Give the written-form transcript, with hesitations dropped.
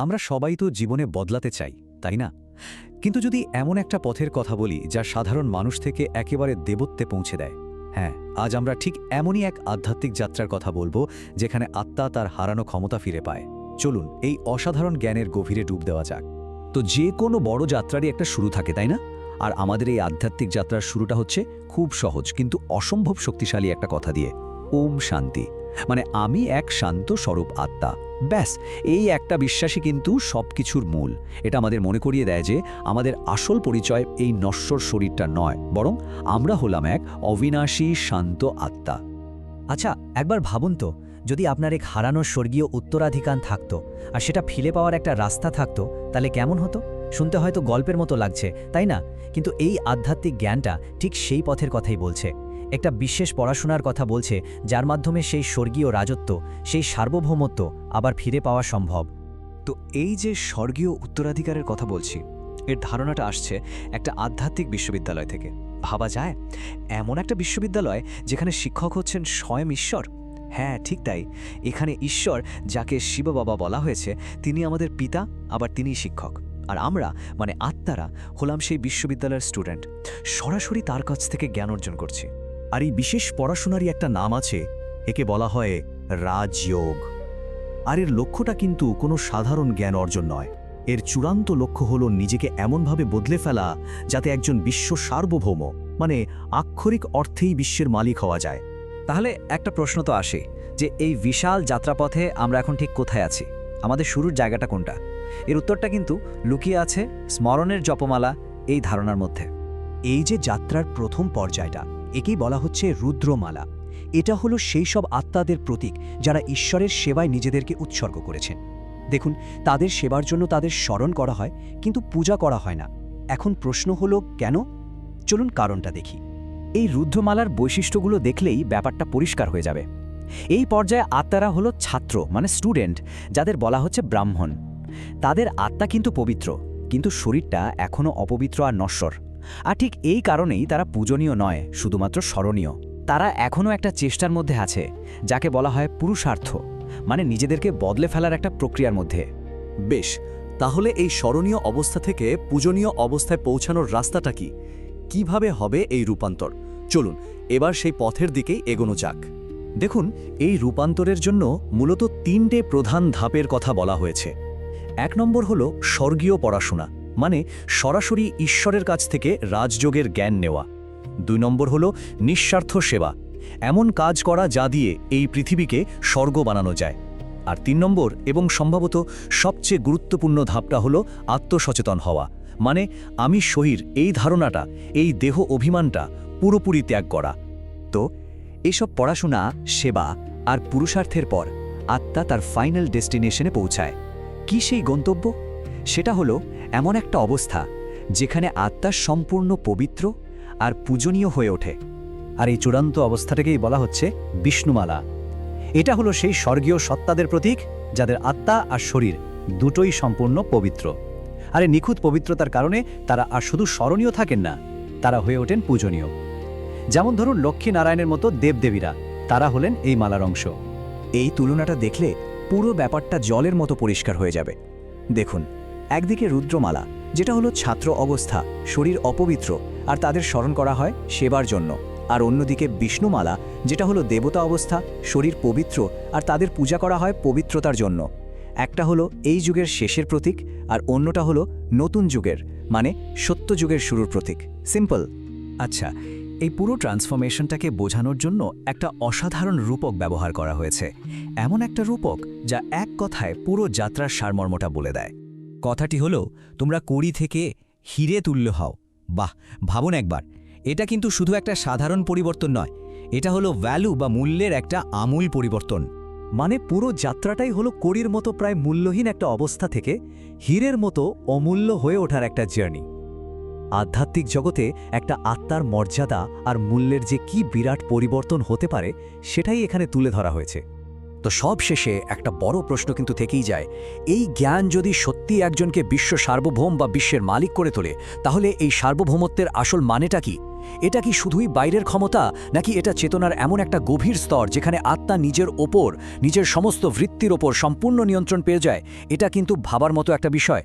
আমরা সবাই তো জীবনে বদলাতে চাই, তাই না? কিন্তু যদি এমন একটা পথের কথা বলি যা সাধারণ মানুষ থেকে একেবারে দেবত্বে পৌঁছে দেয়, হ্যাঁ, আজ আমরা ঠিক এমনই এক আধ্যাত্মিক যাত্রার কথা বলবো যেখানে আত্মা তার হারানো ক্ষমতা ফিরে পায়। চলুন এই অসাধারণ জ্ঞানের গভীরে ডুব দেওয়া যাক। তো যে কোনো বড় যাত্রারই একটা শুরু থাকে, তাই না? আর আমাদের এই আধ্যাত্মিক যাত্রার শুরুটা হচ্ছে খুব সহজ কিন্তু অসম্ভব শক্তিশালী একটা কথা দিয়ে, ওম শান্তি। মানে আমি এক শান্ত স্বরূপ আত্মা। ব্যাস, এই একটা বিশ্বাসই কিন্তু সবকিছুর মূল। এটা আমাদের মনে করিয়ে দেয় যে আমাদের আসল পরিচয় এই নশ্বর শরীরটা নয়, বরং আমরা হলাম এক অবিনাশী শান্ত আত্মা। আচ্ছা, একবার ভাবুন তো, যদি আপনার এক হারানো স্বর্গীয় উত্তরাধিকার থাকতো আর সেটা ফিরে পাওয়ার একটা রাস্তা থাকতো, তাহলে কেমন হতো? শুনতে হয়তো গল্পের মতো লাগছে, তাই না? কিন্তু এই আধ্যাত্মিক জ্ঞানটা ঠিক সেই পথের কথাই বলছে। একটা বিশেষ পড়াশোনার কথা বলছে, যার মাধ্যমে সেই স্বর্গীয় রাজত্ব, সেই সার্বভৌমত্ব আবার ফিরে পাওয়া সম্ভব। তো এই যে স্বর্গীয় উত্তরাধিকারের কথা বলছি, এর ধারণাটা আসছে একটা আধ্যাত্মিক বিশ্ববিদ্যালয় থেকে। ভাবা যায়, এমন একটা বিশ্ববিদ্যালয় যেখানে শিক্ষক হচ্ছেন স্বয়ং ঈশ্বর। হ্যাঁ, ঠিক তাই। এখানে ঈশ্বর, যাকে শিব বাবা বলা হয়েছে, তিনি আমাদের পিতা, আবার তিনিই শিক্ষক। আর আমরা মানে আত্মারা হলাম সেই বিশ্ববিদ্যালয়ের স্টুডেন্ট, সরাসরি তার কাছ থেকে জ্ঞান অর্জন করছি। আর এই বিশেষ পড়াশোনারই একটা নাম আছে, একে বলা হয় রাজযোগ। আর এর লক্ষ্যটা কিন্তু কোনো সাধারণ জ্ঞান অর্জন নয়। এর চূড়ান্ত লক্ষ্য হল নিজেকে এমনভাবে বদলে ফেলা যাতে একজন বিশ্ব সার্বভৌম, মানে আক্ষরিক অর্থেই বিশ্বের মালিক হওয়া যায়। তাহলে একটা প্রশ্ন তো আসে যে এই বিশাল যাত্রাপথে আমরা এখন ঠিক কোথায় আছি? আমাদের শুরুর জায়গাটা কোনটা? এর উত্তরটা কিন্তু লুকিয়ে আছে স্মরণের জপমালা এই ধারণার মধ্যে। এই যে যাত্রার প্রথম পর্যায়টা, একেই বলা হচ্ছে রুদ্রমালা। এটা হলো সেই সব আত্মাদের প্রতীক যারা ঈশ্বরের সেবায় নিজেদেরকে উৎসর্গ করেছেন। দেখুন, তাদের সেবার জন্য তাদের স্মরণ করা হয়, কিন্তু পূজা করা হয় না। এখন প্রশ্ন হলো কেন? চলুন কারণটা দেখি। এই রুদ্রমালার বৈশিষ্ট্যগুলো দেখলেই ব্যাপারটা পরিষ্কার হয়ে যাবে। এই পর্যায়ে আত্মারা হলো ছাত্র, মানে স্টুডেন্ট, যাদের বলা হচ্ছে ব্রাহ্মণ। তাদের আত্মা কিন্তু পবিত্র, কিন্তু শরীরটা এখনও অপবিত্র আর নশ্বর। আর ঠিক এই কারণেই তারা পূজনীয় নয়, শুধুমাত্র স্মরণীয়। তারা এখনও একটা চেষ্টার মধ্যে আছে, যাকে বলা হয় পুরুষার্থ, মানে নিজেদেরকে বদলে ফেলার একটা প্রক্রিয়ার মধ্যে। বেশ, তাহলে এই স্মরণীয় অবস্থা থেকে পূজনীয় অবস্থায় পৌঁছানোর রাস্তাটা কি? কিভাবে হবে এই রূপান্তর? চলুন এবার সেই পথের দিকেই এগোনো যাক। দেখুন, এই রূপান্তরের জন্য মূলত 3টে প্রধান ধাপের কথা বলা হয়েছে। 1 নম্বর হল স্বর্গীয় পড়াশোনা, মানে সরাসরি ঈশ্বরের কাছ থেকে রাজযোগের জ্ঞান নেওয়া। 2 নম্বর হল নিঃস্বার্থ সেবা, এমন কাজ করা যা দিয়ে এই পৃথিবীকে স্বর্গ বানানো যায়। আর 3 নম্বর এবং সম্ভবত সবচেয়ে গুরুত্বপূর্ণ ধাপটা হলো আত্মসচেতন হওয়া, মানে আমি শরীর, এই ধারণাটা, এই দেহ অভিমানটা পুরোপুরি ত্যাগ করা। তো এসব পড়াশোনা, সেবা আর পুরুষার্থের পর আত্মা তার ফাইনাল ডেস্টিনেশনে পৌঁছায়। কি সেই গন্তব্য? সেটা হলো এমন একটা অবস্থা যেখানে আত্মা সম্পূর্ণ পবিত্র আর পূজনীয় হয়ে ওঠে। আর এই চূড়ান্ত অবস্থাটাকেই বলা হচ্ছে বিষ্ণুমালা। এটা হলো সেই স্বর্গীয় সত্তাদের প্রতীক যাদের আত্মা আর শরীর দুটোই সম্পূর্ণ পবিত্র। আর এই নিখুঁত পবিত্রতার কারণে তারা আর শুধু স্মরণীয় থাকেন না, তারা হয়ে ওঠেন পূজনীয়। যেমন ধরুন লক্ষ্মী নারায়ণের মতো দেবদেবীরা, তারা হলেন এই মালার অংশ। এই তুলনাটা দেখলে পুরো ব্যাপারটা জলের মতো পরিষ্কার হয়ে যাবে। দেখুন, একদিকে রুদ্রমালা, যেটা হলো ছাত্র অবস্থা, শরীর অপবিত্র আর তাদের স্মরণ করা হয় সেবার জন্য। আর অন্যদিকে বিষ্ণুমালা, যেটা হলো দেবতা অবস্থা, শরীর পবিত্র আর তাদের পূজা করা হয় পবিত্রতার জন্য। একটা হলো এই যুগের শেষের প্রতীক, আর অন্যটা হলো নতুন যুগের, মানে সত্য যুগের শুরুর প্রতীক। সিম্পল। আচ্ছা, এই পুরো ট্রান্সফরমেশনটাকে বোঝানোর জন্য একটা অসাধারণ রূপক ব্যবহার করা হয়েছে। এমন একটা রূপক যা এক কথায় পুরো যাত্রার সারমর্মটা বলে দেয়। কথাটি হলো, তোমরা কড়ি থেকে হিরে তুল্য হও। বাহ, ভাবুন একবার, এটা কিন্তু শুধু একটা সাধারণ পরিবর্তন নয়, এটা হলো ভ্যালু বা মূল্যের একটা আমূল পরিবর্তন। মানে পুরো যাত্রাটাই হলো কড়ির মতো প্রায় মূল্যহীন একটা অবস্থা থেকে হীরের মতো অমূল্য হয়ে ওঠার একটা জার্নি। আধ্যাত্মিক জগতে একটা আত্মার মর্যাদা আর মূল্যের যে কি বিরাট পরিবর্তন হতে পারে, সেটাই এখানে তুলে ধরা হয়েছে। তো সব শেষে একটা বড় প্রশ্ন কিন্তু থেকেই যায়, এই জ্ঞান যদি সত্যি একজনকে বিশ্ব সার্বভৌম বা বিশ্বের মালিক করে তোলে, তাহলে এই সার্বভৌমত্বের আসল মানেটা কি? এটা কি শুধুই বাইরের ক্ষমতা, নাকি এটা চেতনার এমন একটা গভীর স্তর যেখানে আত্মা নিজের ওপর, নিজের সমস্ত বৃত্তির ওপর সম্পূর্ণ নিয়ন্ত্রণ পেয়ে যায়? এটা কিন্তু ভাবার মতো একটা বিষয়।